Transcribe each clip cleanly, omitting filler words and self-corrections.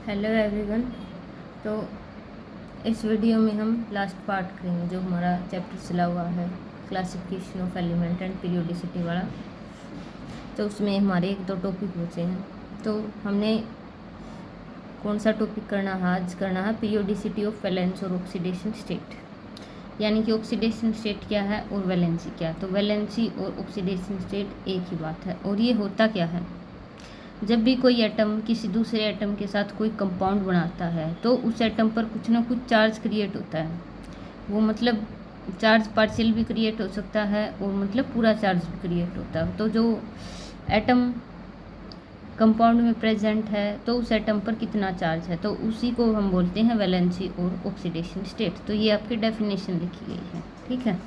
Hello everyone. तो इस video में हम लास्ट पार्ट करेंगे जो हमारा चैप्टर चला हुआ है classification of element and periodicity वाला। तो उसमें हमारे एक दो टॉपिक बचे हैं। तो हमने कौन सा टॉपिक करना है आज? करना है पीरियोडिसिटी ऑफ वैलेंस और ऑक्सीडेशन स्टेट, यानी कि ऑक्सीडेशन स्टेट क्या है और वैलेंसी क्या है। तो वैलेंसी और ऑक्सीडेशन स्टेट एक ही बात है। और ये होता क्या है, जब भी कोई एटम किसी दूसरे एटम के साथ कोई कंपाउंड बनाता है तो उस एटम पर कुछ ना कुछ चार्ज क्रिएट होता है। वो मतलब चार्ज पार्शियल भी क्रिएट हो सकता है और मतलब पूरा चार्ज भी क्रिएट होता है। तो जो एटम कंपाउंड में प्रेजेंट है तो उस एटम पर कितना चार्ज है, तो उसी को हम बोलते हैं वैलेंसी और ऑक्सीडेशन स्टेट। तो ये आपकी डेफिनेशन लिखी गई है, ठीक है।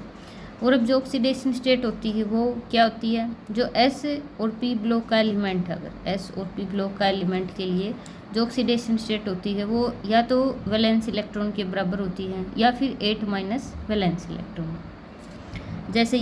और अब जो ऑक्सीडेशन स्टेट होती है वो क्या होती है? जो एस और पी ब्लॉक का एलिमेंट है, अगर एस और पी ब्लॉक का एलिमेंट के लिए जो ऑक्सीडेशन स्टेट होती है वो या तो वैलेंस इलेक्ट्रॉन के बराबर होती है या फिर 8 माइनस वैलेंस इलेक्ट्रॉन। जैसे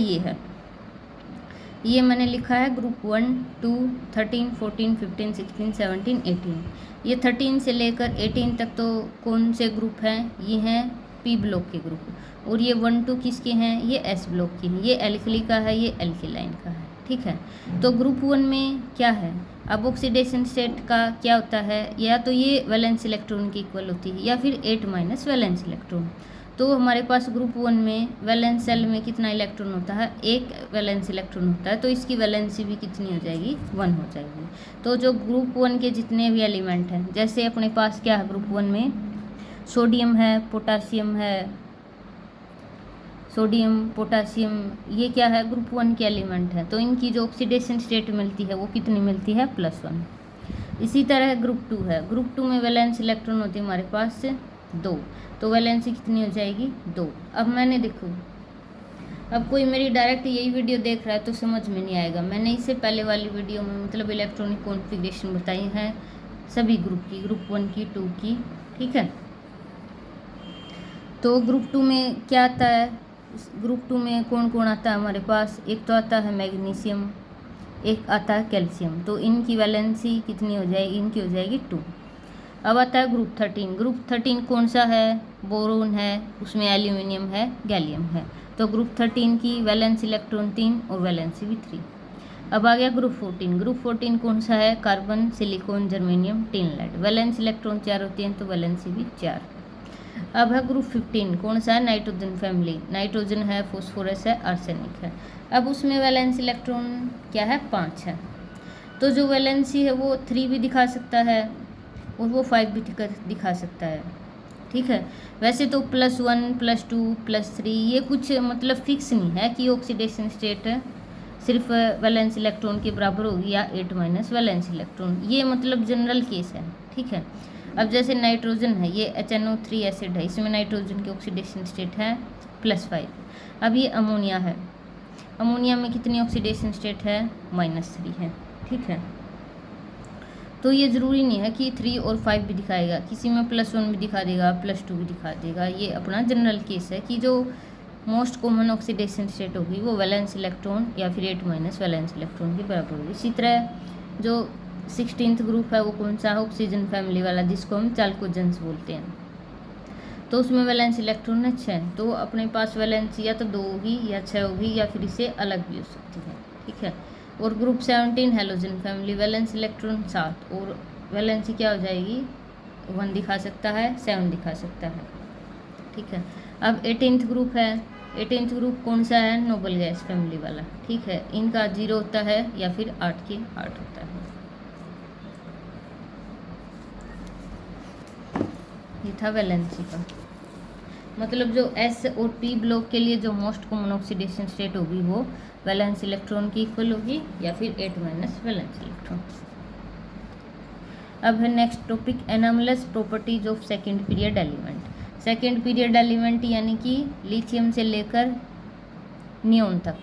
ये मैंने लिखा है ग्रुप 1, 2, 13, 14, 15, 16, 17, 18। ये 13 से लेकर 18 तक तो कौन से ग्रुप हैं? ये हैं पी ब्लॉक के ग्रुप। और ये 1, 2 किसके हैं? ये एस ब्लॉक के हैं। ये एल्कली का है, ये एल्किलाइन का है, ठीक है। तो ग्रुप 1 में क्या है? अब ऑक्सीडेशन स्टेट का क्या होता है? या तो ये वैलेंस इलेक्ट्रॉन की इक्वल होती है या फिर 8 माइनस वैलेंस इलेक्ट्रॉन। तो हमारे पास ग्रुप 1 में वैलेंस सेल में कितना इलेक्ट्रॉन होता है? एक वैलेंस इलेक्ट्रॉन होता है। तो इसकी वैलेंसी भी कितनी हो जाएगी? 1 हो जाएगी। तो जो ग्रुप 1 के जितने भी एलिमेंट हैं, जैसे अपने पास क्या है ग्रुप 1 में? सोडियम है, पोटासियम है, सोडियम पोटासियम, ये क्या है? ग्रुप 1 के एलिमेंट है। तो इनकी जो ऑक्सीडेशन स्टेट मिलती है वो कितनी मिलती है? +1। इसी तरह ग्रुप 2 है। ग्रुप 2 में वैलेंस इलेक्ट्रॉन होती है हमारे पास 2। तो वैलेंसी कितनी हो जाएगी? 2। अब मैंने देखो, अब कोई मेरी डायरेक्ट यही वीडियो देख रहा है तो समझ में नहीं आएगा। मैंने इससे पहले वाली वीडियो में मतलब इलेक्ट्रॉनिक कॉन्फ़िगरेशन बताई है सभी ग्रुप की, ग्रुप 1 की, 2 की, ठीक है। तो ग्रुप 2 में क्या आता है? ग्रुप 2 में कौन कौन आता है हमारे पास? एक तो आता है मैग्नीशियम, एक आता है कैल्शियम। तो इनकी वैलेंसी कितनी हो जाएगी? इनकी हो जाएगी 2। अब आता है ग्रुप 13। ग्रुप 13 कौन सा है? बोरोन है, उसमें एल्यूमिनियम है, गैलियम है। तो ग्रुप 13 की वैलेंस इलेक्ट्रॉन 3 और वैलेंसी भी 3। अब आ गया ग्रुप 14। ग्रुप 14 कौन सा है? Carbon, silicon, germanium, tin lead. Valence electron 4 होती हैं तो वैलेंसी भी 4। अब है ग्रुप 15। कौन सा है? Nitrogen family. नाइट्रोजन है, फॉस्फोरस है, आर्सेनिक है। अब उसमें वैलेंस इलेक्ट्रॉन क्या है? 5 है। तो जो वैलेंसी है वो 3 भी दिखा सकता है और वो 5 भी दिखा सकता है, ठीक है। वैसे तो +1, +2, +3 ये कुछ मतलब फिक्स नहीं है कि ऑक्सीडेशन स्टेट सिर्फ वैलेंस इलेक्ट्रॉन के बराबर होगी या 8 माइनस वैलेंस इलेक्ट्रॉन। ये मतलब जनरल केस है, ठीक है। अब जैसे नाइट्रोजन है, ये HNO3 एसिड है, इसमें नाइट्रोजन की ऑक्सीडेशन स्टेट है +5। अब ये अमोनिया है, अमोनिया में कितनी ऑक्सीडेशन स्टेट है? -3 है, ठीक है। तो ये ज़रूरी नहीं है कि 3 और 5 भी दिखाएगा, किसी में +1 भी दिखा देगा, +2 भी दिखा देगा। ये अपना जनरल केस है कि जो मोस्ट कॉमन ऑक्सीडेशन स्टेट होगी वो वैलेंस इलेक्ट्रॉन या फिर 8 माइनस वैलेंस इलेक्ट्रॉन के बराबर होगी। इसी तरह जो 16th ग्रुप है वो कौन सा है? ऑक्सीजन फैमिली वाला, जिसको हम चाल्कोजेंस बोलते हैं। तो उसमें वैलेंस इलेक्ट्रॉन 6 है। तो अपने पास वैलेंस या तो 2 होगी या 6 होगी या फिर इससे अलग भी हो सकती है, ठीक है। और group 17 halogen family, valence electron 7 और वैलेंसी क्या हो जाएगी? 1 दिखा सकता है, 7 दिखा सकता है, ठीक है। अब 18th ग्रुप है। 18th ग्रुप कौन सा है? नोबल गैस फैमिली वाला, ठीक है। इनका 0 होता है या फिर 8 के 8 होता है। ये था वैलेंसी का मतलब जो एस और पी ब्लॉक के लिए जो मोस्ट कॉमन ऑक्सीडेशन स्टेट होगी वो वैलेंस इलेक्ट्रॉन की इक्वल होगी या फिर 8 माइनस वैलेंस इलेक्ट्रॉन। अब है next topic anomalous properties of second period element. Second period element यानी कि लिथियम से लेकर नियोन तक,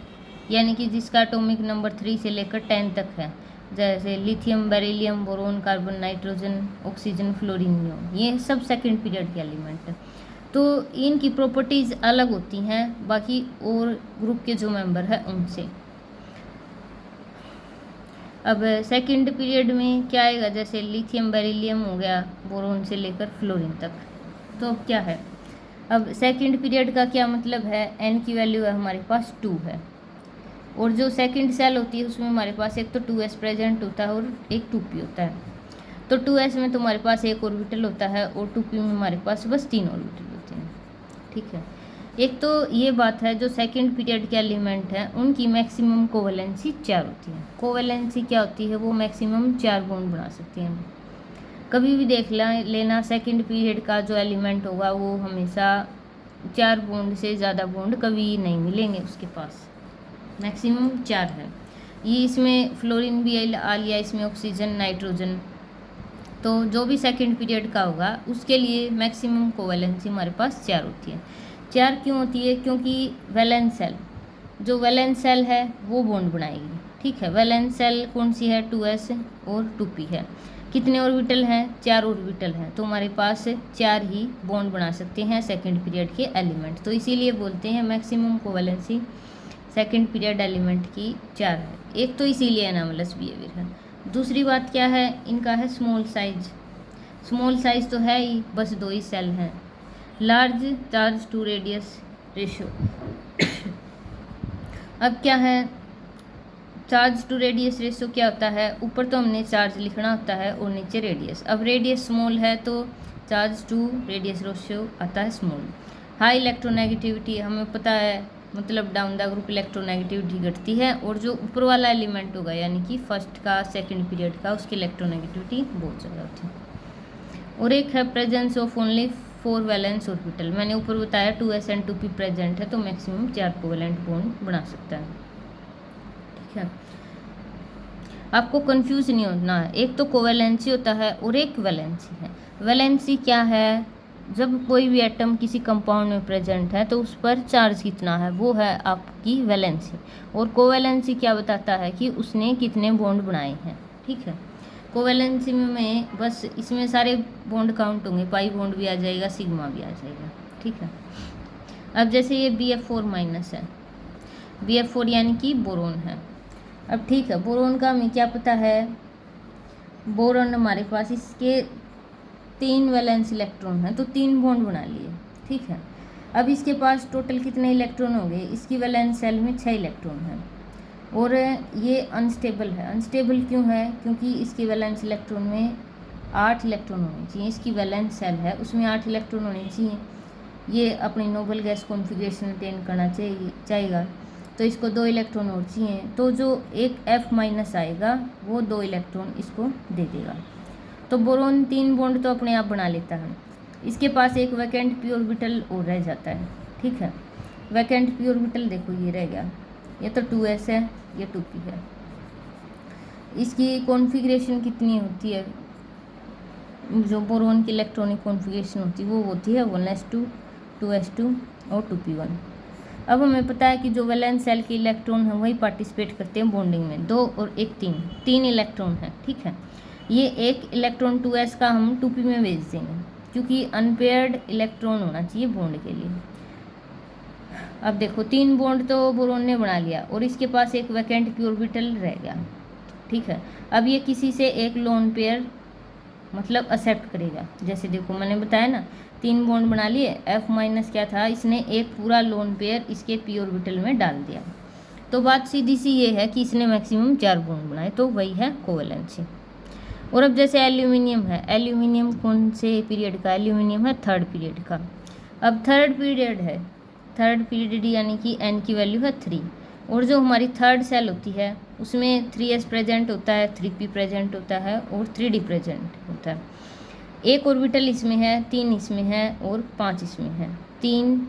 यानी कि जिसका एटॉमिक नंबर 3 से लेकर 10 तक है, जैसे lithium, beryllium, boron, carbon, nitrogen, oxygen, fluorine, neon, ये सब सेकंड पीरियड के एलिमेंट है। तो इनकी प्रॉपर्टीज़ अलग होती हैं बाकी और ग्रुप के जो मेंबर हैं उनसे। अब सेकंड पीरियड में क्या आएगा, जैसे लिथियम बेरिलियम हो गया, बोरोन से लेकर फ्लोरीन तक। तो अब क्या है, अब सेकंड पीरियड का क्या मतलब है, एन की वैल्यू है हमारे पास 2 है, और जो सेकंड सेल होती है उसमें हमारे पास एक तो 2s प्रेजेंट होता है और एक 2p होता है। तो 2s में तुम्हारे पास एक ऑर्बिटल होता है और 2p में हमारे पास बस 3 ऑर्बिटल होते हैं। ठीक है, एक तो ये बात है, जो सेकंड पीरियड के एलिमेंट हैं उनकी मैक्सिमम कोवेलेंसी 4 होती है। कोवेलेंसी क्या होती है, वो मैक्सिमम 4 बॉन्ड बना सकती हैं। कभी भी देख लेना, सेकंड पीरियड का जो एलिमेंट होगा वो हमेशा 4 बॉन्ड से ज़्यादा बॉन्ड कभी नहीं मिलेंगे उसके पास, मैक्सिमम 4 है। ये इसमें फ्लोरीन भी आ लिया, इसमें ऑक्सीजन, नाइट्रोजन। तो जो भी सेकंड पीरियड का होगा उसके लिए मैक्सिमम कोवेलेंसी हमारे पास 4 होती है। 4 क्यों होती है, क्योंकि वैलेंस सेल, जो वैलेंस सेल है वो बॉन्ड बनाएगी। ठीक है, वैलेंस सेल कौन सी है, 2s और 2p है। कितने ऑर्बिटल हैं, 4 ऑर्बिटल हैं, तो हमारे पास 4 ही बॉन्ड बना सकते हैं सेकंड पीरियड के एलिमेंट। तो इसीलिए बोलते हैं maximum covalency second period element की 4 है। एक तो इसीलिए एनामलस बिहेवियर है। दूसरी बात क्या है, इनका है स्मॉल साइज। स्मॉल साइज तो है ही, बस 2 ही सेल हैं। Large charge to radius ratio. अब क्या है, चार्ज टू रेडियस रेशियो क्या होता है, ऊपर तो हमने चार्ज लिखना होता है और नीचे रेडियस। अब रेडियस स्मॉल है तो चार्ज टू रेडियस रेशियो आता है स्मॉल। हाई इलेक्ट्रोनेगेटिविटी हमें पता है, मतलब डाउन द ग्रुप इलेक्ट्रोनेगेटिविटी घटती है, और जो ऊपर वाला एलिमेंट होगा यानी कि फर्स्ट का सेकंड पीरियड का, उसकी इलेक्ट्रोनेगेटिविटी बहुत ज़्यादा होती है। और एक है presence of only 4 valence orbital. मैंने ऊपर बताया 2s एंड 2p प्रेजेंट है तो मैक्सिमम 4 कोवेलेंट बॉन्ड बना सकता है। ठीक है, आपको कंफ्यूज नहीं होना है, एक तो कोवेलेंसी होता है और एक वैलेंसी है। वैलेंसी क्या है, जब कोई भी एटम किसी कंपाउंड में प्रेजेंट है तो उस पर चार्ज कितना है, वो है आपकी वैलेंसी। और कोवेलेंसी क्या बताता है कि उसने कितने बॉन्ड बनाए हैं। ठीक है, कोवेलेंसी में बस इसमें सारे बॉन्ड काउंट होंगे, पाई बॉन्ड भी आ जाएगा, सिग्मा भी आ जाएगा। ठीक है, अब जैसे ये BF4 माइनस है, BF4 यानी कि बोरोन है। अब ठीक है, बोरोन का हमें क्या पता है, बोरोन हमारे पास इसके 3 वैलेंस इलेक्ट्रॉन हैं तो 3 बॉन्ड बना लिए। ठीक है, अब इसके पास टोटल कितने इलेक्ट्रॉन हो गए, इसकी वैलेंस सेल में 6 इलेक्ट्रॉन हैं, और ये अनस्टेबल है। अनस्टेबल क्यों है, क्योंकि इसकी वैलेंस इलेक्ट्रॉन में 8 इलेक्ट्रॉन होने चाहिए। इसकी वैलेंस सेल है उसमें 8 इलेक्ट्रॉन होने चाहिए। ये अपनी नोबल गैस कॉन्फ़िगरेशन अटेन करना चाहेगा तो इसको 2 इलेक्ट्रॉन और चाहिए, तो जो एक F माइनस आएगा वो 2 इलेक्ट्रॉन इसको दे देगा। तो बोरोन 3 बॉन्ड तो अपने आप बना लेता है। इसके पास एक वैकेंट p ऑर्बिटल और रह जाता है। ठीक है, वैकेंट p ऑर्बिटल देखो ये रह गया, ये तो 2s है, ये 2p है। इसकी कॉन्फ़िगरेशन कितनी होती है, जो बोरोन की इलेक्ट्रॉनिक कॉन्फ़िगरेशन होती है वो होती है 1s2, 2s2 और 2p1। अब हमें पता है कि जो वैलेंस सेल के इलेक्ट्रॉन हैं वही पार्टिसिपेट करते हैं बॉन्डिंग में, 2 और 1 3 इलेक्ट्रॉन हैं। ठीक है, ये एक इलेक्ट्रॉन 2s का हम 2p में भेज देंगे, क्योंकि अनपेयर्ड इलेक्ट्रॉन होना चाहिए बॉन्ड के लिए। अब देखो 3 बॉन्ड तो बोरोन ने बना लिया और इसके पास एक वैकेंट p ऑर्बिटल रह गया। ठीक है, अब ये किसी से एक लोन पेयर मतलब एक्सेप्ट करेगा। जैसे देखो मैंने बताया ना, 3 बॉन्ड बना लिए, F माइनस क्या था, इसने एक पूरा लोन पेयर इसके p ऑर्बिटल में डाल दिया। तो बात सीधी सी ये है कि इसने मैक्सिमम 4 बॉन्ड बनाए, तो वही है कोवेलेंसी। और अब जैसे एल्यूमिनियम है, एल्यूमिनियम कौन से पीरियड का, एल्यूमिनियम है 3rd पीरियड का। अब 3rd पीरियड है, 3rd पीरियड यानी कि n की वैल्यू है 3, और जो हमारी 3rd सेल होती है उसमें 3s प्रेजेंट होता है, 3p प्रेजेंट होता है और 3d प्रेजेंट होता है। एक ऑर्बिटल इसमें है, 3 इसमें है और 5 इसमें है। 3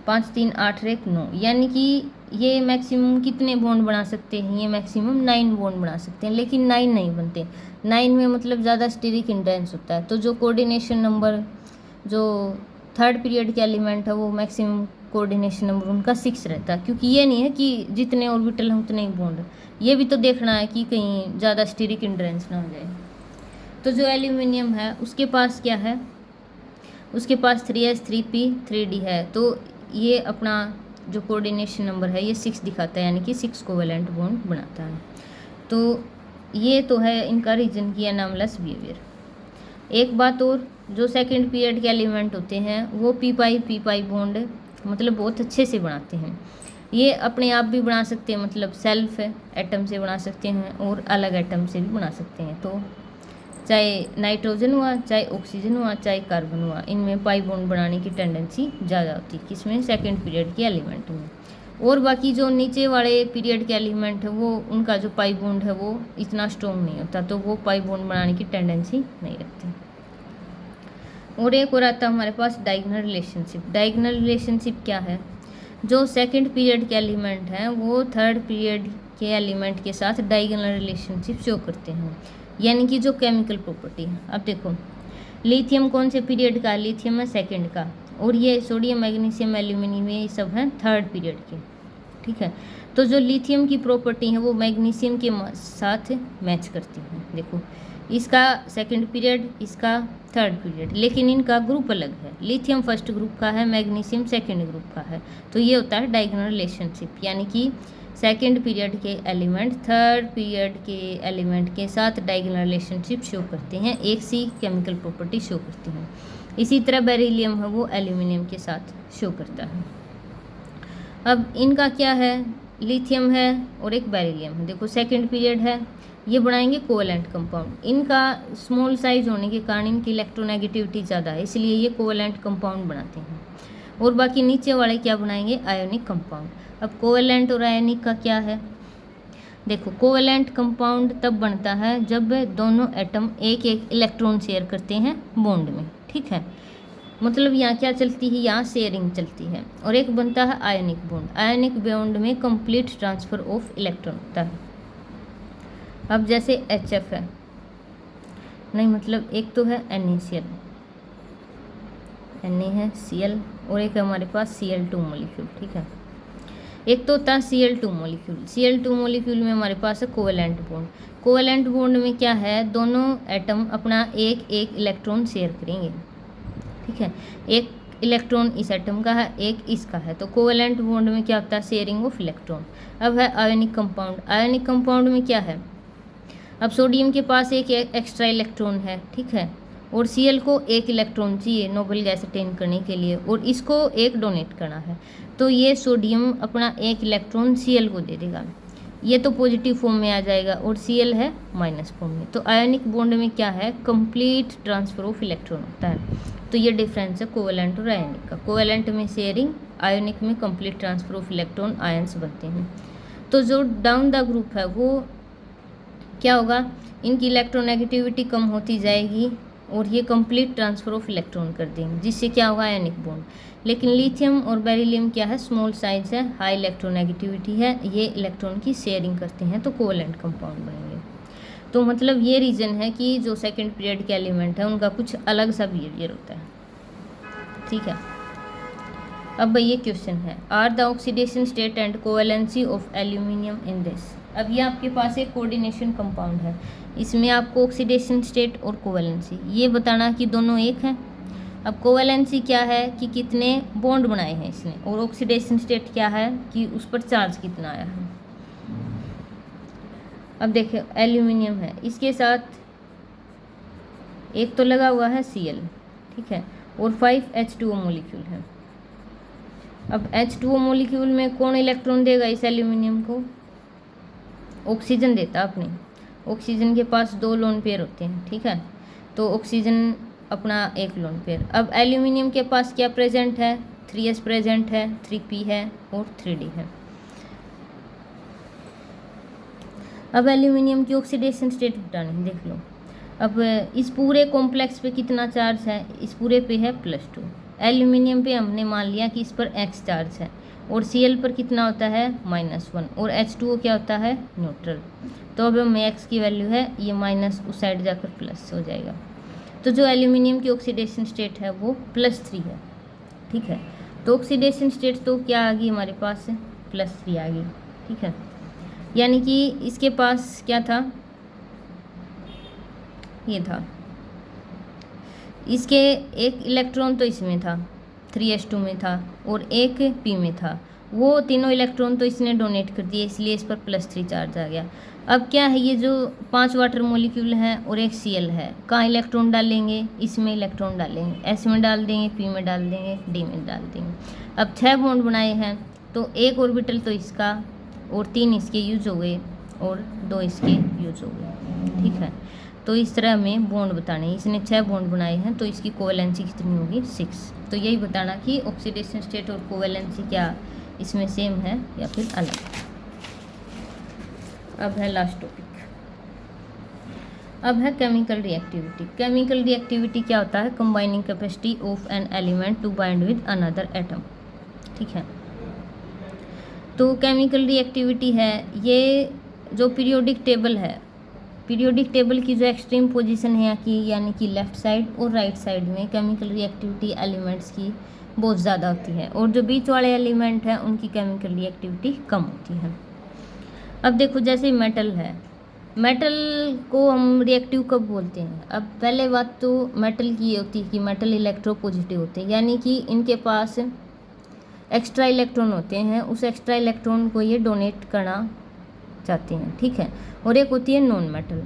5 3 8 और 1 9, यानी कि ये मैक्सिमम कितने बॉन्ड बना सकते हैं, ये मैक्सिमम 9 बॉन्ड बना सकते हैं। लेकिन 9 नहीं बनते, 9 में मतलब ज़्यादा स्टीरिक इंटेंस होता है। तो जो कोऑर्डिनेशन नंबर जो 3rd पीरियड के एलिमेंट है वो मैक्सिमम कोऑर्डिनेशन नंबर उनका 6 रहता है, क्योंकि ये नहीं है कि जितने ऑर्बिटल हैं उतने ही बॉन्ड, ये भी तो देखना है कि कहीं ज़्यादा स्टीरिक इंटेंस ना हो जाए। तो जो एल्यूमिनियम है उसके पास क्या है, उसके पास 3s 3p 3d है, तो ये अपना जो कोऑर्डिनेशन नंबर है ये 6 दिखाता है, यानी कि 6 कोवेलेंट बॉन्ड बनाता है। तो ये तो है इनका रीजन की एनामलस बिहेवियर। एक बात और, जो सेकंड पीरियड के एलिमेंट होते हैं वो पी पाई बॉन्ड मतलब बहुत अच्छे से बनाते हैं। ये अपने आप भी बना सकते हैं, मतलब सेल्फ एटम से बना सकते हैं और अलग एटम से भी बना सकते हैं। तो चाहे नाइट्रोजन हुआ, चाहे ऑक्सीजन हुआ, चाहे कार्बन हुआ, इनमें पाई बॉन्ड बनाने की टेंडेंसी ज़्यादा होती है, किसमें, सेकंड पीरियड के एलिमेंट में। और बाकी जो नीचे वाले पीरियड के एलिमेंट है वो उनका जो पाई बॉन्ड है वो इतना स्ट्रॉन्ग नहीं होता, तो वो पाई बॉन्ड बनाने की टेंडेंसी नहीं रखते। और एक और आता है हमारे पास डायगोनल रिलेशनशिप। डायगोनल रिलेशनशिप क्या है, जो सेकंड पीरियड के एलिमेंट हैं वो थर्ड पीरियड के एलिमेंट के साथ डायगोनल रिलेशनशिप शो करते हैं, यानी कि जो केमिकल प्रॉपर्टी है। अब देखो, लिथियम कौन से पीरियड का, लिथियम है सेकंड का, और ये सोडियम मैग्नीशियम एल्यूमिनियम ये सब हैं थर्ड पीरियड के, ठीक है। तो जो लिथियम की प्रॉपर्टी है वो मैग्नीशियम के साथ मैच करती है। देखो, इसका सेकंड पीरियड, इसका थर्ड पीरियड, लेकिन इनका ग्रुप अलग है। लिथियम फर्स्ट ग्रुप का है, मैग्नीशियम सेकंड ग्रुप का है। तो ये होता है डायगोनल रिलेशनशिप, यानी कि सेकंड पीरियड के एलिमेंट थर्ड पीरियड के एलिमेंट के साथ डायगोनल रिलेशनशिप शो करते हैं, एक सी केमिकल प्रॉपर्टी शो करती हैं। इसी तरह बेरिलियम है वो एल्यूमिनियम के साथ शो करता है। अब इनका क्या है, लिथियम है और एक बेरिलियम है। देखो सेकंड पीरियड है, ये बनाएंगे कोवेलेंट कंपाउंड। इनका स्मॉल साइज होने के कारण इनकी इलेक्ट्रोनेगेटिविटी ज़्यादा है, इसलिए ये कोवेलेंट कंपाउंड बनाते हैं। और बाकी नीचे वाले क्या बनाएंगे, आयोनिक कंपाउंड। अब कोवेलेंट और आयोनिक का क्या है, देखो कोवेलेंट कंपाउंड तब बनता है जब दोनों एटम एक एक इलेक्ट्रॉन शेयर करते हैं बॉन्ड में, ठीक है। मतलब यहाँ क्या चलती है, यहाँ शेयरिंग चलती है। और एक बनता है आयोनिक बॉन्ड। आयोनिक बॉन्ड में कंप्लीट ट्रांसफर ऑफ इलेक्ट्रॉन होता है। अब जैसे HF है, नहीं मतलब एक तो है NaCl, Na है Cl, और एक है हमारे पास Cl2 मॉलिक्यूल, ठीक है। एक तो होता है Cl2 मॉलिक्यूल। Cl2 मॉलिक्यूल में हमारे पास है कोवेलेंट बॉन्ड। कोवेलेंट बॉन्ड में क्या है, दोनों एटम अपना एक एक इलेक्ट्रॉन शेयर करेंगे, ठीक है। एक इलेक्ट्रॉन इस एटम का है, एक इसका है, तो कोवेलेंट बॉन्ड में क्या होता है, शेयरिंग ऑफ इलेक्ट्रॉन। अब है आयोनिक कंपाउंड। आयोनिक कंपाउंड में क्या है, अब सोडियम के पास एक एक्स्ट्रा इलेक्ट्रॉन है, ठीक है, और Cl को एक इलेक्ट्रॉन चाहिए नोबल गैस अटेन करने के लिए, और इसको एक डोनेट करना है। तो ये सोडियम अपना एक इलेक्ट्रॉन Cl को दे देगा, ये तो पॉजिटिव फॉर्म में आ जाएगा, और Cl है माइनस फॉर्म में। तो आयोनिक बॉन्ड में क्या है, कंप्लीट ट्रांसफर ऑफ इलेक्ट्रॉन होता है। तो ये डिफरेंस है कोवेलेंट और आयोनिक का। कोवेलेंट में शेयरिंग, आयोनिक में complete transfer of electron, ions बनते हैं। तो जो डाउन द ग्रुप है वो क्या होगा, इनकी इलेक्ट्रोनेगेटिविटी कम होती जाएगी और ये कंप्लीट ट्रांसफर ऑफ इलेक्ट्रॉन कर देंगे, जिससे क्या होगा, आयोनिक बॉन्ड। लेकिन लिथियम और बेरिलियम क्या है, स्मॉल साइज है, हाई इलेक्ट्रोनेगेटिविटी है, ये इलेक्ट्रॉन की शेयरिंग करते हैं, तो कोवेलेंट कंपाउंड बनेंगे। तो मतलब ये रीज़न है कि जो सेकंड पीरियड के एलिमेंट है उनका कुछ अलग सा बिहेवियर होता है, ठीक है। अब भाई ये क्वेश्चन है, are the oxidation state and covalency of aluminium in this. अब ये आपके पास एक कोऑर्डिनेशन कंपाउंड है, इसमें आपको ऑक्सीडेशन स्टेट और कोवेलेंसी ये बताना कि दोनों एक हैं। अब कोवेलेंसी क्या है कि कितने बॉन्ड बनाए हैं इसने, और ऑक्सीडेशन स्टेट क्या है कि उस पर चार्ज कितना आया है। अब देखिए एल्यूमिनियम है, इसके साथ एक तो लगा हुआ है Cl, ठीक है, और 5 H2O मॉलिक्यूल है। अब H2O मॉलिक्यूल में कौन इलेक्ट्रॉन देगा इस एल्यूमिनियम को, ऑक्सीजन देता अपने। ऑक्सीजन के पास 2 लोन पेयर होते हैं, ठीक है, तो ऑक्सीजन अपना एक लोन पेयर। अब एल्यूमिनियम के पास क्या प्रेजेंट है, 3s प्रेजेंट है, 3p है और 3d है। अब एल्यूमिनियम की ऑक्सीडेशन स्टेट बतानी, देख लो। अब इस पूरे कॉम्प्लेक्स पे कितना चार्ज है, इस पूरे पे है +2। एल्यूमिनियम पे हमने मान लिया कि इस पर x चार्ज है, और Cl पर कितना होता है -1, और H2O क्या होता है न्यूट्रल। तो अब हमें x की वैल्यू है, ये माइनस उस साइड जाकर प्लस हो जाएगा। तो जो एल्यूमिनियम की ऑक्सीडेशन स्टेट है वो +3 है, ठीक है। तो ऑक्सीडेशन स्टेट तो क्या आ गई हमारे पास, +3 आ गई, ठीक है। यानी कि इसके पास क्या था, ये था, इसके एक इलेक्ट्रॉन तो इसमें था 3s2 में था, और एक p में था, वो तीनों इलेक्ट्रॉन तो इसने डोनेट कर दिए, इसलिए इस पर +3 चार्ज आ गया। अब क्या है, ये जो 5 वाटर मॉलिक्यूल हैं और एक Cl है, कहाँ इलेक्ट्रॉन डालेंगे, इसमें इलेक्ट्रॉन डालेंगे, S में डाल देंगे, P में डाल देंगे, D में डाल देंगे। अब 6 बॉन्ड बनाए हैं, तो एक ऑर्बिटल तो इसका और 3 इसके यूज हो गए और 2 इसके यूज हो गए, ठीक है। तो इस तरह हमें बॉन्ड बताने हैं। इसने 6 बॉन्ड बनाए हैं, तो इसकी कोवेलेंसी कितनी होगी, 6। तो यही बताना कि ऑक्सीडेशन स्टेट और कोवेलेंसी क्या इसमें सेम है या फिर अलग। अब है लास्ट टॉपिक, अब है केमिकल रिएक्टिविटी। केमिकल रिएक्टिविटी क्या होता है, combining capacity of an element to bind with another atom, ठीक है। तो केमिकल रिएक्टिविटी है, ये जो पीरियोडिक टेबल है, पीरियोडिक टेबल की जो एक्सट्रीम पोजीशन है कि यानी कि लेफ़्ट साइड और राइट साइड में केमिकल रिएक्टिविटी एलिमेंट्स की बहुत ज़्यादा होती है, और जो बीच वाले एलिमेंट हैं उनकी केमिकल रिएक्टिविटी कम होती है। अब देखो, जैसे मेटल है, मेटल को हम रिएक्टिव कब बोलते हैं। अब पहले बात तो मेटल की ये होती है कि मेटल इलेक्ट्रोपॉजिटिव होते हैं, यानी कि इनके पास एक्स्ट्रा इलेक्ट्रॉन होते हैं, उस एक्स्ट्रा इलेक्ट्रॉन को ये डोनेट करना चाहते हैं, ठीक है। और एक होती है नॉन मेटल।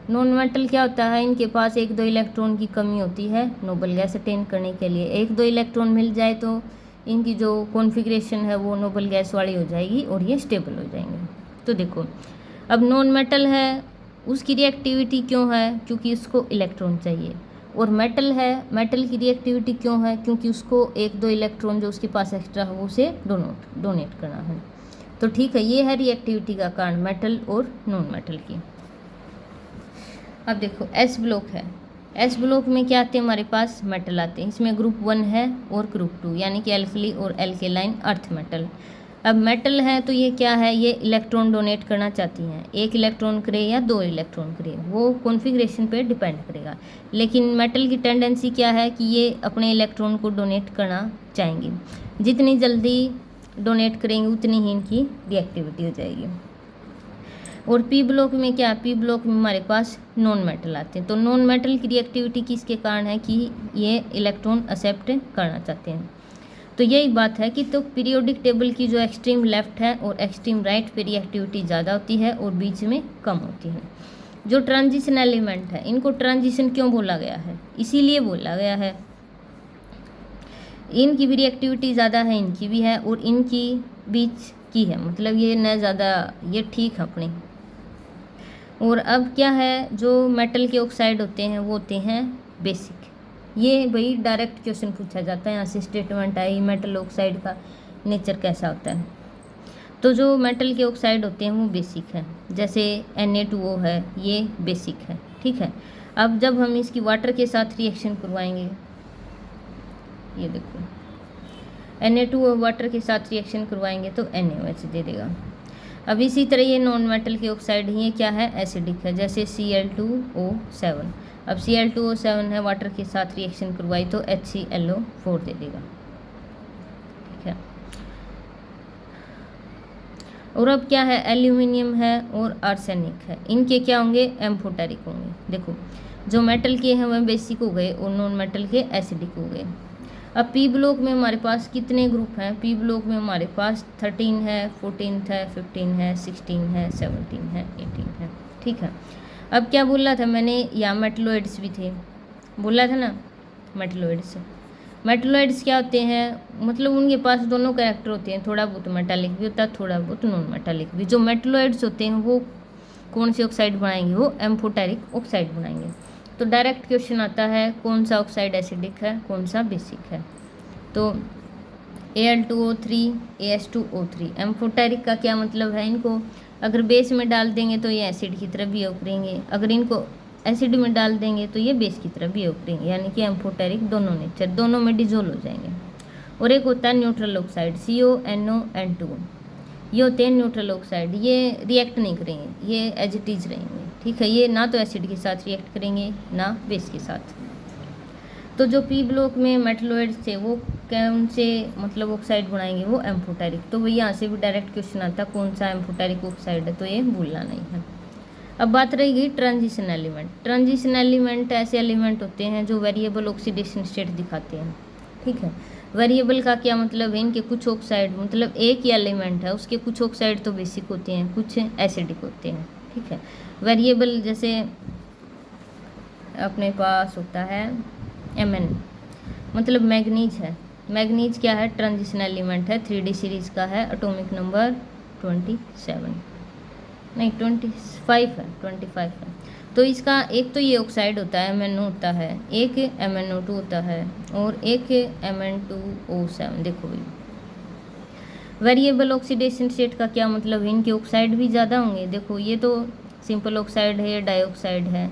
नॉन मेटल क्या होता है, इनके पास 1-2 इलेक्ट्रॉन की कमी होती है नोबल गैस अटेन करने के लिए। 1-2 इलेक्ट्रॉन मिल जाए तो इनकी जो कॉन्फ़िगरेशन है वो नोबल गैस वाली हो जाएगी और ये स्टेबल हो जाएंगे। तो देखो, अब नॉन मेटल है, उसकी रिएक्टिविटी क्यों है, क्योंकि उसको इलेक्ट्रॉन चाहिए। और मेटल है, मेटल की रिएक्टिविटी क्यों है, क्योंकि उसको 1-2 इलेक्ट्रॉन जो उसके पास एक्स्ट्रा है वो उसे डोनेट करना है। तो ठीक है, ये है रिएक्टिविटी का कारण मेटल और नॉन मेटल की। अब देखो, एस ब्लॉक है, एस ब्लॉक में क्या आते हैं, हमारे पास मेटल आते हैं। इसमें ग्रुप 1 है और ग्रुप 2, यानी कि एल्कली और एल्केलाइन अर्थ मेटल। अब मेटल है तो ये क्या है, ये इलेक्ट्रॉन डोनेट करना चाहती हैं, 1 इलेक्ट्रॉन करे या 2 इलेक्ट्रॉन करे, वो कॉन्फ़िगरेशन पे डिपेंड करेगा। लेकिन मेटल की टेंडेंसी क्या है कि ये अपने इलेक्ट्रॉन को डोनेट करना चाहेंगे, जितनी जल्दी डोनेट करेंगे उतनी ही इनकी रिएक्टिविटी हो जाएगी। और पी ब्लॉक में क्या, पी ब्लॉक में हमारे पास नॉन मेटल आते हैं। तो नॉन मेटल की रिएक्टिविटी किसके कारण है कि ये इलेक्ट्रॉन एक्सेप्ट करना चाहते हैं। तो यही बात है कि तो पीरियोडिक टेबल की जो एक्सट्रीम लेफ्ट है और एक्सट्रीम राइट पे रिएक्टिविटी ज़्यादा होती है और बीच में कम होती है। जो ट्रांजिशन एलिमेंट है, इनको ट्रांजिशन क्यों बोला गया है, इसीलिए बोला गया है, इनकी भी रिएक्टिविटी ज़्यादा है, इनकी भी है, और इनकी बीच की है, मतलब ये न ज़्यादा, ये ठीक है अपनी। और अब क्या है, जो मेटल के ऑक्साइड होते हैं वो होते हैं बेसिक। ये भाई डायरेक्ट क्वेश्चन पूछा जाता है, यहाँ से स्टेटमेंट आई मेटल ऑक्साइड का नेचर कैसा होता है। तो जो मेटल के ऑक्साइड होते हैं वो बेसिक है, जैसे Na2O है, ये बेसिक है, ठीक है। अब जब हम इसकी वाटर के साथ रिएक्शन करवाएंगे, ये देखो Na2O वाटर के साथ रिएक्शन करवाएंगे तो NaOH दे देगा। अब इसी तरह ये नॉन मेटल के ऑक्साइड ही क्या है, एसिडिक है, जैसे Cl2O7। अब Cl2O7 है, वाटर के साथ रिएक्शन करवाई तो HClO4 दे देगा, ठीक है। और अब क्या है, एल्यूमिनियम है और आर्सेनिक है, इनके क्या होंगे, एम्फोटेरिक होंगे। देखो, जो मेटल के हैं वह बेसिक हो गए और नॉन मेटल के एसिडिक हो गए। अब पी ब्लॉक में हमारे पास कितने ग्रुप हैं, पी ब्लॉक में हमारे पास 13 है, 14 है, 15 है, 16 है, 17 है, 18 है, ठीक है। अब क्या बोला था मैंने, या मेटलोइड्स भी थे, बोला था ना मेटलोइड्स। मेटलोइड्स क्या होते हैं, मतलब उनके पास दोनों कैरेक्टर होते हैं, थोड़ा बहुत मेटालिक भी होता है, थोड़ा बहुत नॉन मेटालिक भी। जो मेटलोइड्स होते हैं वो कौन से ऑक्साइड बनाएंगे, वो एम्फोटेरिक ऑक्साइड बनाएंगे। तो डायरेक्ट क्वेश्चन आता है कौन सा ऑक्साइड एसिडिक है, कौन सा बेसिक है। तो Al2O3, AS2O3। एम्फोटेरिक का क्या मतलब है, इनको अगर बेस में डाल देंगे तो ये एसिड की तरफ बिहेव करेंगे, अगर इनको एसिड में डाल देंगे तो ये बेस की तरफ बिहेव करेंगे, यानी कि एम्फोटेरिक दोनों नेचर, दोनों में डिजोल्व हो जाएंगे। और एक होता है न्यूट्रल ऑक्साइड, CONO N2, ये होते हैं न्यूट्रल ऑक्साइड, ये रिएक्ट नहीं करेंगे, ये एज इट इज रहेंगे, ठीक है। ये ना तो एसिड के साथ रिएक्ट करेंगे ना बेस के साथ। तो जो पी ब्लॉक में मेटलोइड्स थे वो कौन से मतलब ऑक्साइड बनाएंगे, वो एम्फोटेरिक। तो वही यहाँ से भी डायरेक्ट क्वेश्चन आता है कौन सा एम्फोटेरिक ऑक्साइड है, तो ये भूलना नहीं है। अब बात रहेगी ट्रांजिशन एलिमेंट। ट्रांजिशन एलिमेंट ऐसे एलिमेंट होते हैं जो वेरिएबल ऑक्सीडेशन स्टेट दिखाते हैं, ठीक है। वेरिएबल का क्या मतलब है, इनके कुछ ऑक्साइड मतलब एक ही एलिमेंट है उसके कुछ ऑक्साइड तो बेसिक होते हैं, कुछ एसिडिक होते हैं, ठीक है। वेरिएबल जैसे अपने पास होता है Mn, मतलब मैग्नीज है। मैग्नीज क्या है, ट्रांजिशन एलिमेंट है, 3D सीरीज का है, एटॉमिक नंबर 27 नहीं 25 है, 25 है। तो इसका एक तो ये ऑक्साइड होता है MnO होता है, एक MnO2 होता है और एक Mn2O7। देखो भाई वेरिएबल ऑक्सीडेशन स्टेट का क्या मतलब है, इनके ऑक्साइड भी ज़्यादा होंगे। देखो ये तो सिंपल ऑक्साइड है, ये डाइऑक्साइड है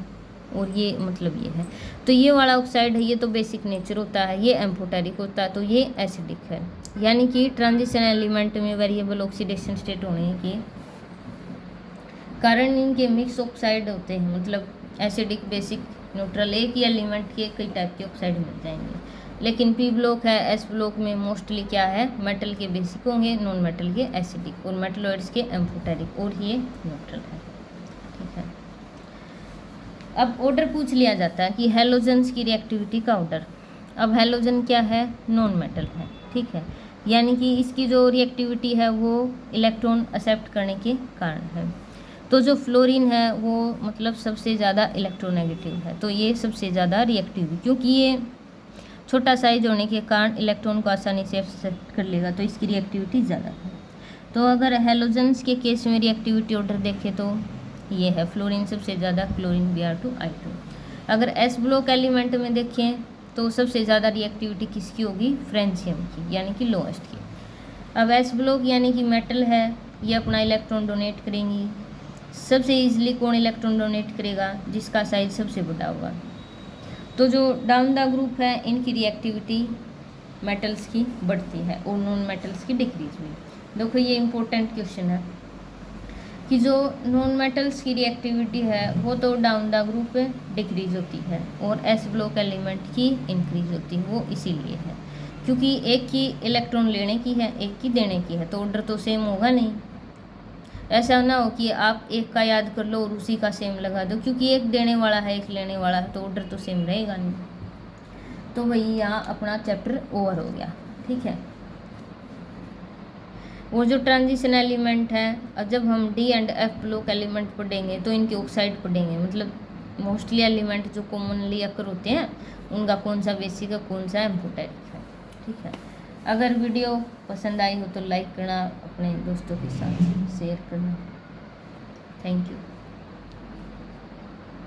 और ये मतलब ये है, तो ये वाला ऑक्साइड है ये तो बेसिक नेचर होता है, ये एम्फोटेरिक होता है, तो ये एसिडिक है। यानी कि ट्रांजिशन एलिमेंट में वेरिएबल ऑक्सीडेशन स्टेट होने के कारण इनके मिक्स ऑक्साइड होते हैं, मतलब एसिडिक बेसिक न्यूट्रल एक ही एलिमेंट के कई टाइप के ऑक्साइड मिल जाएंगे। लेकिन पी ब्लॉक है, एस ब्लॉक में मोस्टली क्या है, मेटल के बेसिक होंगे, नॉन मेटल के एसिडिक और मेटलॉइड्स के एम्फोटेरिक, और ये न्यूट्रल है, ठीक है। अब ऑर्डर पूछ लिया जाता है कि हैलोजन्स की रिएक्टिविटी का ऑर्डर। अब हैलोजन क्या है, नॉन मेटल है, ठीक है, यानी कि इसकी जो रिएक्टिविटी है वो इलेक्ट्रॉन एक्सेप्ट करने के कारण है। तो जो फ्लोरीन है वो मतलब सबसे ज़्यादा इलेक्ट्रोनेगेटिव है, तो ये सबसे ज़्यादा रिएक्टिव है, क्योंकि ये छोटा साइज होने के कारण इलेक्ट्रॉन को आसानी से एक्सेप्ट कर लेगा, तो इसकी रिएक्टिविटी ज़्यादा है। तो अगर हैलोजन्स के केस में रिएक्टिविटी ऑर्डर देखें तो ये है, फ्लोरीन सबसे ज़्यादा, क्लोरीन Br2I2। अगर एस ब्लॉक एलिमेंट में देखें तो सबसे ज़्यादा रिएक्टिविटी किसकी होगी, फ्रेंशियम की, यानी कि लोएस्ट की। अब एस ब्लॉक यानी कि मेटल है, ये अपना इलेक्ट्रॉन डोनेट करेंगी। सबसे ईजिली कौन इलेक्ट्रॉन डोनेट करेगा, जिसका साइज सबसे बड़ा होगा। तो जो डाउन द ग्रुप है इनकी रिएक्टिविटी मेटल्स की बढ़ती है और नॉन मेटल्स की डिक्रीज हुई। देखो ये इम्पोर्टेंट क्वेश्चन है कि जो नॉन मेटल्स की रिएक्टिविटी है वो तो डाउन द ग्रुप डिक्रीज होती है और एस ब्लॉक एलिमेंट की इंक्रीज होती है। वो इसीलिए है क्योंकि एक की इलेक्ट्रॉन लेने की है, एक की देने की है, तो ऑर्डर तो सेम होगा नहीं। ऐसा ना हो कि आप एक का याद कर लो और उसी का सेम लगा दो, क्योंकि एक देने वाला है एक लेने वाला है, तो ऑर्डर तो सेम रहेगा नहीं। तो वही यहाँ अपना चैप्टर ओवर हो गया, ठीक है। वो जो ट्रांजिशन एलिमेंट है, और जब हम D and F block element पढ़ेंगे तो इनके ऑक्साइड पढ़ेंगे, मतलब मोस्टली एलिमेंट जो कॉमनली अकर होते हैं उनका कौन सा बेसिक है, कौन सा एम्फोटेरिक है, ठीक है। अगर वीडियो पसंद आई हो तो लाइक करना, अपने दोस्तों के साथ शेयर करना। Thank you.